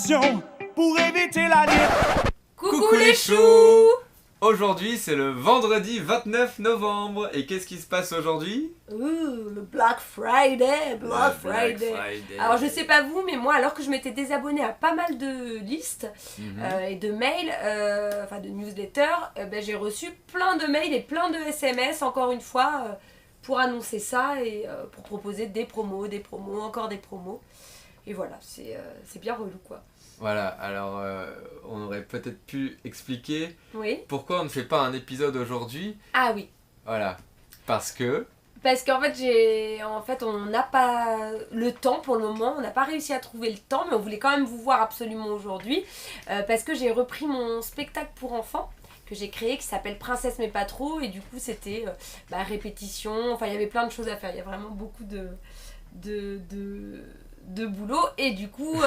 station pour éviter la ligne. Coucou les choux! Aujourd'hui, c'est le vendredi 29 novembre. Et qu'est-ce qui se passe aujourd'hui? Le Black Friday, Black Friday. Alors je sais pas vous, mais moi, alors que je m'étais désabonnée à pas mal de listes et de mails, enfin de newsletters, j'ai reçu plein de mails et plein de SMS, encore une fois, pour annoncer ça et pour proposer des promos, encore des promos. Et voilà, c'est bien relou quoi. Voilà, alors on aurait peut-être pu expliquer pourquoi on ne fait pas un épisode aujourd'hui. Ah oui. Voilà, parce qu'en fait, on n'a pas le temps pour le moment, on n'a pas réussi à trouver le temps, mais on voulait quand même vous voir absolument aujourd'hui, parce que j'ai repris mon spectacle pour enfants que j'ai créé qui s'appelle Princesse mais pas trop, et du coup c'était répétition, enfin il y avait plein de choses à faire, il y a vraiment beaucoup de boulot, et du coup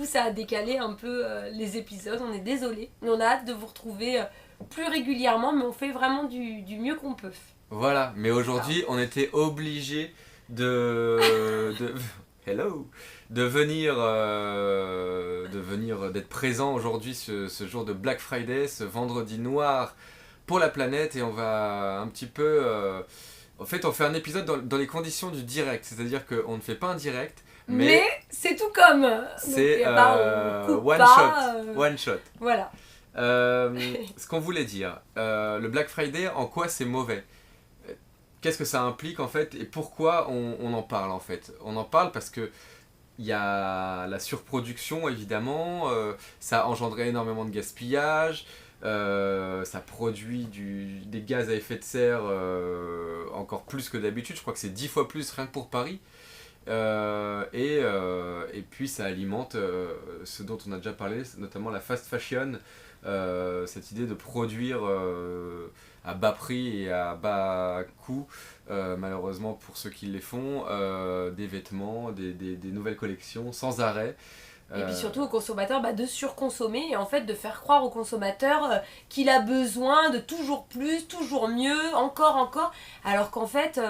ça a décalé un peu les épisodes, on est désolé, mais on a hâte de vous retrouver plus régulièrement, mais on fait vraiment du mieux qu'on peut. Voilà, mais aujourd'hui on était obligé de venir d'être présent aujourd'hui ce jour de Black Friday, ce vendredi noir pour la planète, et on va un petit peu en fait on fait un épisode dans les conditions du direct, c'est-à-dire qu'on ne fait pas un direct, mais c'est tout comme c'est one shot. Voilà. Ce qu'on voulait dire, le Black Friday, en quoi c'est mauvais? Qu'est-ce que ça implique en fait, et pourquoi on en parle en fait? On en parle parce que il y a la surproduction évidemment, ça a engendré énormément de gaspillage, ça produit des gaz à effet de serre encore plus que d'habitude, je crois que c'est 10 fois plus rien que pour Paris. Et puis ça alimente ce dont on a déjà parlé, notamment la fast fashion, cette idée de produire à bas prix et à bas coût, malheureusement pour ceux qui les font, des vêtements, des nouvelles collections sans arrêt. Et puis surtout au consommateur de surconsommer, et en fait de faire croire au consommateur qu'il a besoin de toujours plus, toujours mieux, encore, alors qu'en fait...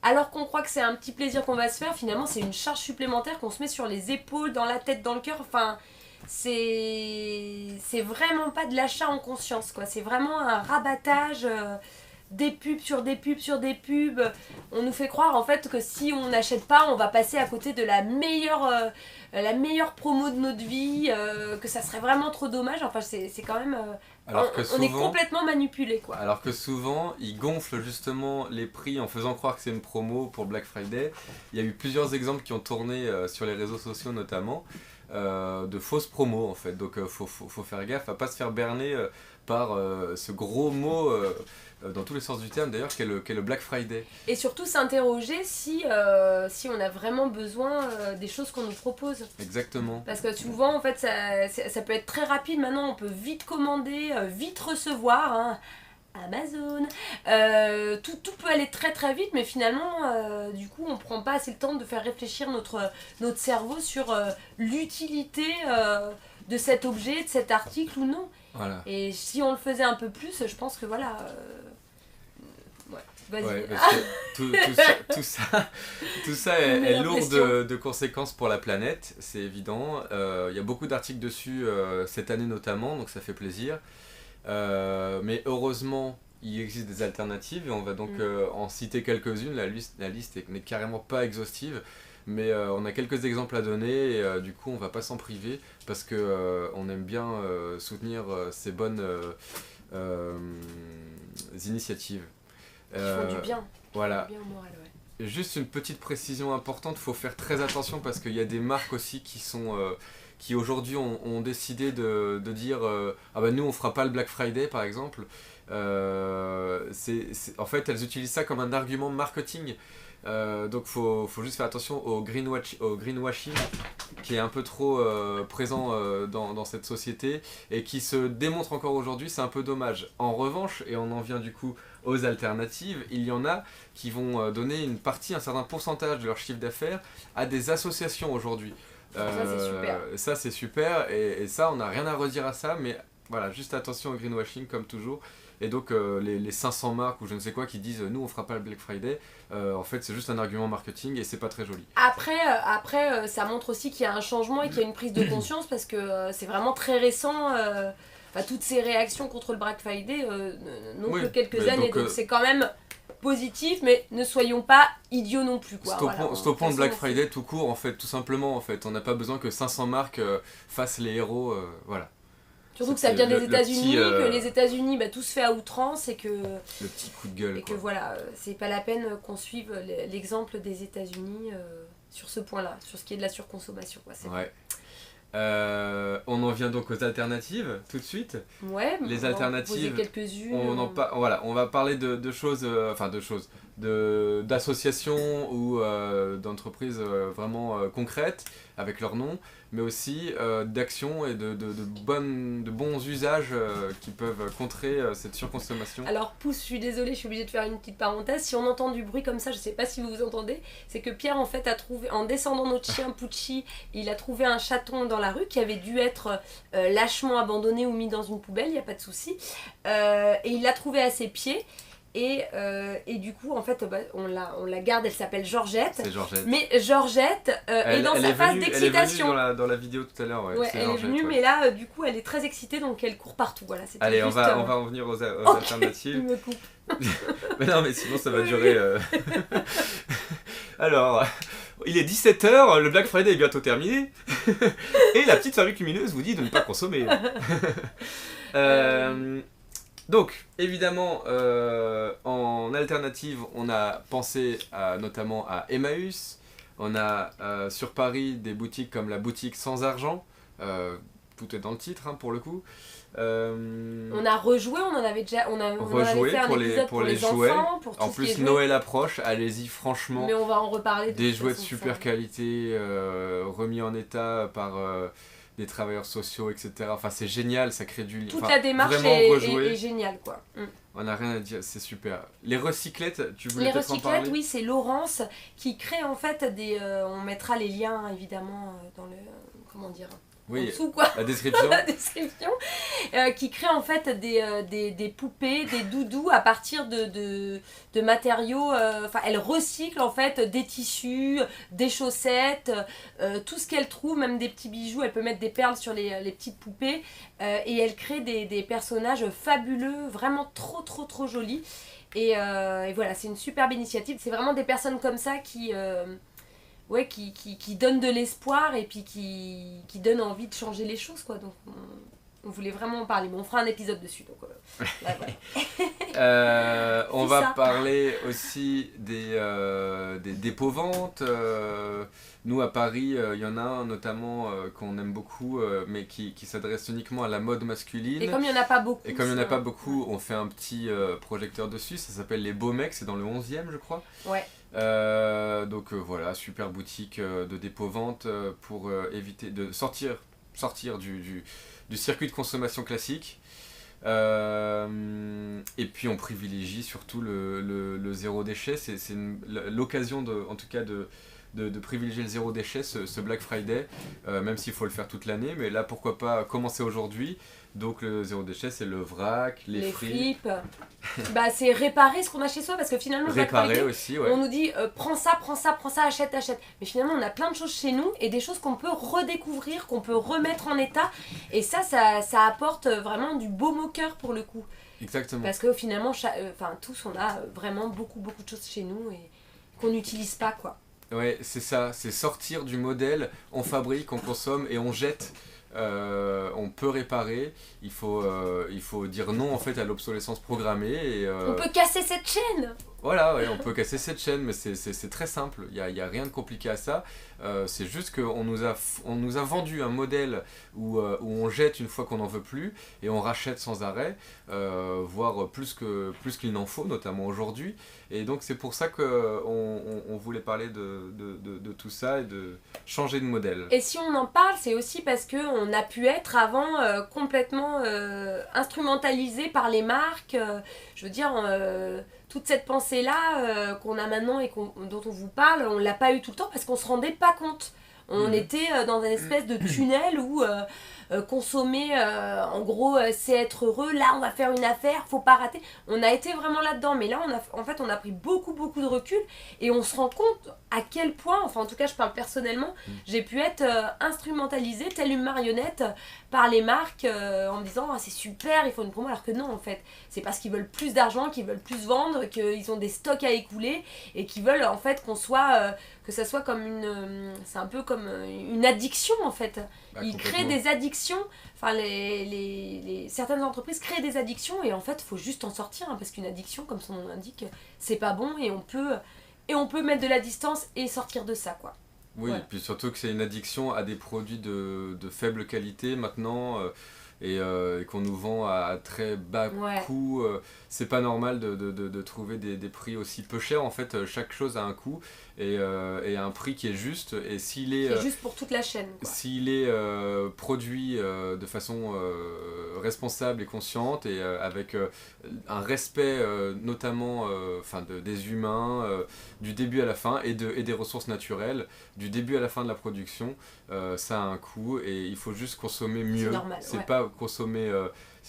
alors qu'on croit que c'est un petit plaisir qu'on va se faire, finalement c'est une charge supplémentaire qu'on se met sur les épaules, dans la tête, dans le cœur. Enfin, c'est vraiment pas de l'achat en conscience, quoi. C'est vraiment un rabattage, des pubs sur des pubs sur des pubs. On nous fait croire en fait que si on n'achète pas, on va passer à côté de la meilleure promo de notre vie, que ça serait vraiment trop dommage. Enfin, c'est quand même... on est complètement manipulé, quoi. Alors que souvent, ils gonflent justement les prix en faisant croire que c'est une promo pour Black Friday. Il y a eu plusieurs exemples qui ont tourné sur les réseaux sociaux notamment, de fausses promos en fait. Donc faut faire gaffe à pas se faire berner par ce gros mot, dans tous les sens du terme d'ailleurs, qu'est le Black Friday. Et surtout s'interroger si on a vraiment besoin des choses qu'on nous propose. Exactement. Parce que souvent en fait ça peut être très rapide, maintenant on peut vite commander, vite recevoir, hein. Amazon, tout peut aller très très vite, mais finalement du coup on prend pas assez le temps de faire réfléchir notre cerveau sur l'utilité de cet objet, de cet article ou non. Voilà. Et si on le faisait un peu plus, je pense que voilà... Vas-y. Ouais, parce que tout ça est lourd de conséquences pour la planète, c'est évident. Il y a beaucoup d'articles dessus cette année notamment, donc ça fait plaisir. Mais heureusement, il existe des alternatives et on va donc en citer quelques-unes. La liste n'est carrément pas exhaustive, mais on a quelques exemples à donner et du coup on va pas s'en priver parce que on aime bien soutenir ces bonnes initiatives. Qui font du bien. Voilà. Du bien au moral, ouais. Juste une petite précision importante, il faut faire très attention parce qu'il y a des marques aussi qui aujourd'hui ont décidé de dire nous on fera pas le Black Friday par exemple. En fait elles utilisent ça comme un argument marketing. Donc faut juste faire attention au greenwashing qui est un peu trop présent dans cette société et qui se démontre encore aujourd'hui, c'est un peu dommage. En revanche, et on en vient du coup aux alternatives, il y en a qui vont donner une partie, un certain pourcentage de leur chiffre d'affaires à des associations aujourd'hui. Ça c'est super. Ça c'est super et ça on n'a rien à redire à ça, mais voilà, juste attention au greenwashing comme toujours. Et donc les 500 marques ou je ne sais quoi qui disent nous on fera pas le Black Friday, en fait c'est juste un argument marketing et c'est pas très joli. Après, ça montre aussi qu'il y a un changement et qu'il y a une prise de conscience parce que c'est vraiment très récent. Toutes ces réactions contre le Black Friday n'ont que quelques années, donc c'est quand même positif, mais ne soyons pas idiots non plus, quoi. Stoppons le Black Friday tout court, en fait, tout simplement, en fait. On n'a pas besoin que 500 marques fassent les héros, voilà. Surtout que ça vient des États-Unis, que les États-Unis, tout se fait à outrance et que... Le petit coup de gueule, et quoi. que voilà, c'est pas la peine qu'on suive l'exemple des États-Unis sur ce point-là, sur ce qui est de la surconsommation, quoi. Ouais. On en vient donc aux alternatives tout de suite. Ouais, les alternatives, quelques-unes. On va parler de choses, d'associations ou d'entreprises vraiment concrètes avec leur nom, mais aussi d'actions et de bons usages qui peuvent contrer cette surconsommation. Alors Pouce, je suis désolée, je suis obligée de faire une petite parenthèse. Si on entend du bruit comme ça, je sais pas si vous entendez, c'est que Pierre en fait a trouvé, en descendant notre chien Pucci, il a trouvé un chaton dans la rue qui avait dû être lâchement abandonné ou mis dans une poubelle, il n'y a pas de souci. Et il l'a trouvé à ses pieds. Et du coup, en fait, on la garde, elle s'appelle Georgette. C'est Georgette. Mais Georgette est dans sa phase d'excitation. Elle est venue dans la vidéo tout à l'heure. Ouais, elle est venue, mais là, du coup, elle est très excitée, donc elle court partout. Voilà, allez, on va en venir aux alternatives. Il me coupe. Mais non, mais sinon, ça va durer. Alors, il est 17h, le Black Friday est bientôt terminé. Et la petite fabrique lumineuse vous dit de ne pas consommer. Donc, évidemment, en alternative, on a pensé notamment à Emmaüs. On a sur Paris des boutiques comme la boutique Sans Argent. Tout est dans le titre, hein, pour le coup. On a rejoué, on en avait déjà on avait fait un épisode pour les jouets. Enfants. Pour tout en plus, Noël approche, allez-y, franchement. Mais on va en reparler. Des jouets de super qualité, remis en état par... des travailleurs sociaux, etc. Enfin, c'est génial, ça crée du... Toute la démarche est géniale, quoi. On n'a rien à dire, c'est super. Les recyclettes, tu voulais peut-être en parler ? Les recyclettes, oui, c'est Laurence qui crée en fait des... on mettra les liens, évidemment, dans le... Comment dire ? Oui, en dessous, quoi. La description. La description. Qui crée en fait des poupées, des doudous à partir de matériaux. Elle recycle en fait des tissus, des chaussettes, tout ce qu'elle trouve, même des petits bijoux. Elle peut mettre des perles sur les petites poupées. Et elle crée des personnages fabuleux, vraiment trop jolis. Et voilà, c'est une superbe initiative. C'est vraiment des personnes comme ça qui donne de l'espoir et puis qui donne envie de changer les choses, quoi. Donc on voulait vraiment en parler, mais on fera un épisode dessus, donc là, voilà. On va parler aussi des dépôts-ventes. Nous à Paris, il y en a un notamment qu'on aime beaucoup, mais qui s'adresse uniquement à la mode masculine. Et comme il n'y en a pas beaucoup, on fait un petit projecteur dessus. Ça s'appelle les Beaux Mecs, c'est dans le 11e, je crois. Ouais. Donc voilà, super boutique de dépôt-vente pour éviter de sortir du circuit de consommation classique. Et puis on privilégie surtout le zéro déchet. C'est l'occasion en tout cas de privilégier le zéro déchet ce Black Friday, même s'il faut le faire toute l'année, mais là pourquoi pas commencer aujourd'hui. Donc le zéro déchet, c'est le vrac, les fripes. C'est réparer ce qu'on a chez soi, parce que finalement réparer aussi, ouais. On nous dit prends ça, achète. Mais finalement on a plein de choses chez nous et des choses qu'on peut redécouvrir, qu'on peut remettre en état, et ça apporte vraiment du baume au cœur pour le coup. Exactement. Parce que finalement tous on a vraiment beaucoup de choses chez nous et qu'on n'utilise pas, quoi. Ouais, c'est ça, c'est sortir du modèle, on fabrique, on consomme et on jette. On peut réparer, il faut dire non en fait à l'obsolescence programmée et, on peut casser cette chaîne. Voilà, ouais, on peut casser cette chaîne, mais c'est très simple, il y a rien de compliqué à ça. C'est juste qu'on nous a vendu un modèle où on jette une fois qu'on n'en veut plus et on rachète sans arrêt, voire plus qu'il n'en faut, notamment aujourd'hui. Et donc c'est pour ça qu'on voulait parler de tout ça et de changer de modèle. Et si on en parle, c'est aussi parce qu'on a pu être avant complètement instrumentalisé par les marques. Je veux dire, toute cette pensée-là qu'on a maintenant et dont on vous parle, on ne l'a pas eu tout le temps parce qu'on ne se rendait pas compte. On était dans une espèce de tunnel où consommer, en gros, c'est être heureux. Là, on va faire une affaire, faut pas rater. On a été vraiment là-dedans, mais là, on a pris beaucoup de recul et on se rend compte à quel point, enfin en tout cas, je parle personnellement, j'ai pu être instrumentalisée, telle une marionnette, par les marques en me disant c'est super, il faut une promo, alors que non, en fait, c'est parce qu'ils veulent plus d'argent, qu'ils veulent plus vendre, qu'ils ont des stocks à écouler et qu'ils veulent en fait qu'on soit que ça soit comme c'est un peu comme une addiction en fait. Ils créent des addictions, enfin certaines entreprises créent des addictions et en fait il faut juste en sortir parce qu'une addiction, comme son nom l'indique, c'est pas bon et on peut mettre de la distance et sortir de ça quoi. Oui, Voilà. et puis surtout que c'est une addiction à des produits de faible qualité maintenant et qu'on nous vend à très bas coût. C'est pas normal de trouver des prix aussi peu chers. En fait, chaque chose a un coût et un prix qui est juste. Et s'il est, C'est juste pour toute la chaîne. Quoi. s'il est produit de façon responsable et consciente et avec un respect notamment des humains du début à la fin et des ressources naturelles du début à la fin de la production, ça a un coût et il faut juste consommer mieux. C'est normal, c'est pas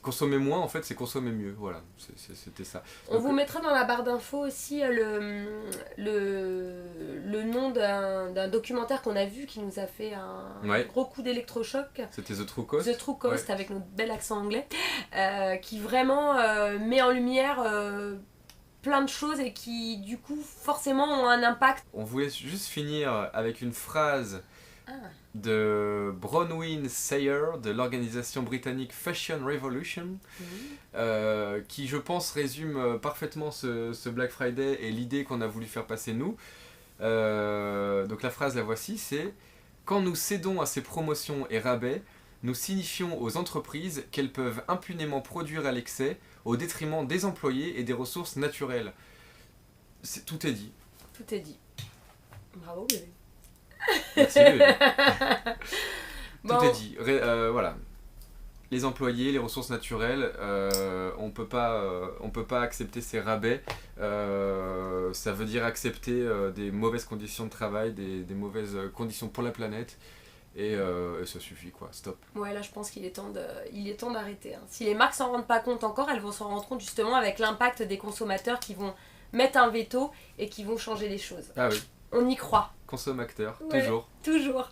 consommer moins, en fait, c'est consommer mieux. Voilà, c'était ça. On vous mettra dans la barre d'infos aussi le nom d'un documentaire qu'on a vu qui nous a fait un gros coup d'électrochoc. C'était The True Cost. The True Cost, avec notre bel accent anglais, qui vraiment met en lumière plein de choses et qui du coup forcément ont un impact. On voulait juste finir avec une phrase de Bronwyn Sayer de l'organisation britannique Fashion Revolution qui je pense résume parfaitement ce Black Friday et l'idée qu'on a voulu faire passer nous. Donc la phrase la voici, c'est: quand nous cédons à ces promotions et rabais, nous signifions aux entreprises qu'elles peuvent impunément produire à l'excès au détriment des employés et des ressources naturelles. Tout est dit. Tout est dit. Bravo bébé. Merci bébé. Bon. Tout est dit. Voilà. Les employés, les ressources naturelles, on peut pas accepter ces rabais. Ça veut dire accepter des mauvaises conditions de travail, des mauvaises conditions pour la planète. Et ça suffit quoi, stop. Ouais, là je pense qu'il est temps d'arrêter. Hein. Si les marques s'en rendent pas compte encore, elles vont s'en rendre compte justement avec l'impact des consommateurs qui vont mettre un veto et qui vont changer les choses. Ah oui. On y croit. Consommateur, Ouais, toujours.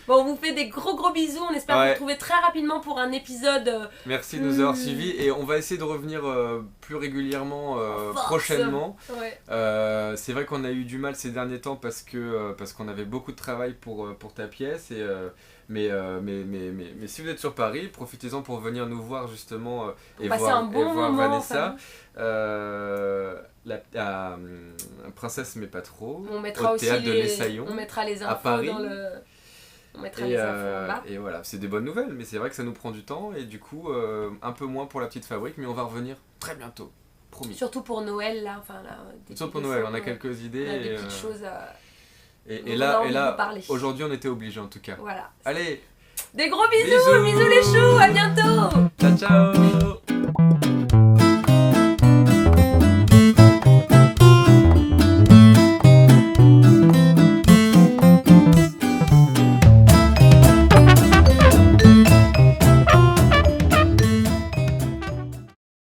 Bon, on vous fait des gros bisous. On espère vous retrouver très rapidement pour un épisode. Merci de nous avoir suivis et on va essayer de revenir plus régulièrement prochainement. Ouais. C'est vrai qu'on a eu du mal ces derniers temps parce qu'on avait beaucoup de travail pour ta pièce et mais si vous êtes sur Paris, profitez-en pour venir nous voir justement et voir Vanessa. La Princesse mais pas trop. On mettra au théâtre de l'Essaillon. On mettra les infos à Paris. On mettra les infos en bas. Et voilà, c'est des bonnes nouvelles, mais c'est vrai que ça nous prend du temps et du coup un peu moins pour la petite fabrique, mais on va revenir très bientôt, promis. Surtout pour Noël là, surtout pour Noël, on a quelques idées. On a des petites choses à. Et là, aujourd'hui on était obligés en tout cas. Voilà. Allez. Des gros bisous les choux, à bientôt. Ciao.